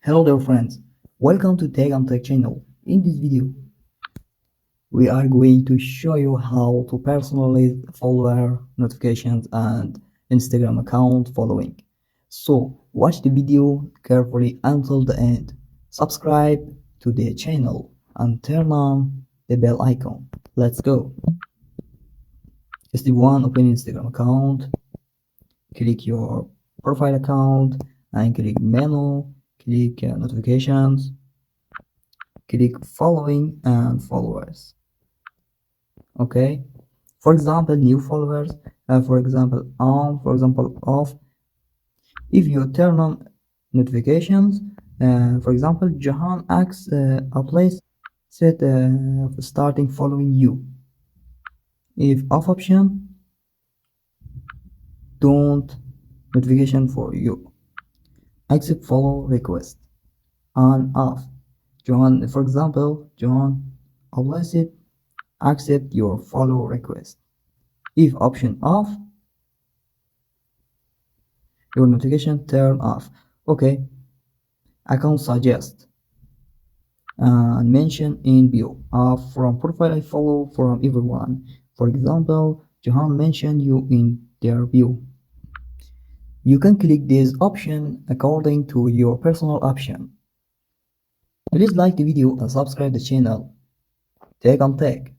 Hello there friends, welcome to techt channel. In this video, we are going to show you how to personalize follower notifications and Instagram account following. So watch the video carefully until the end. Subscribe to the channel and turn on the bell icon. Let's go. Step 1, open Instagram account. Click your profile account and click menu, click notifications, click following and followers. Okay, for example, new followers, for example on, for example off. If you turn on notifications, for example Jahan asks a place set starting following you. If off option, don't notification for you. Accept follow request. On off, John, for example John applies it, accept your follow request. If option off, your notification turn off. Okay, account suggest and mention in bio. From profile I follow from everyone. For example, Johan mentioned you in their bio. You can click this option according to your personal option. Please like the video and subscribe the channel. Take on tech.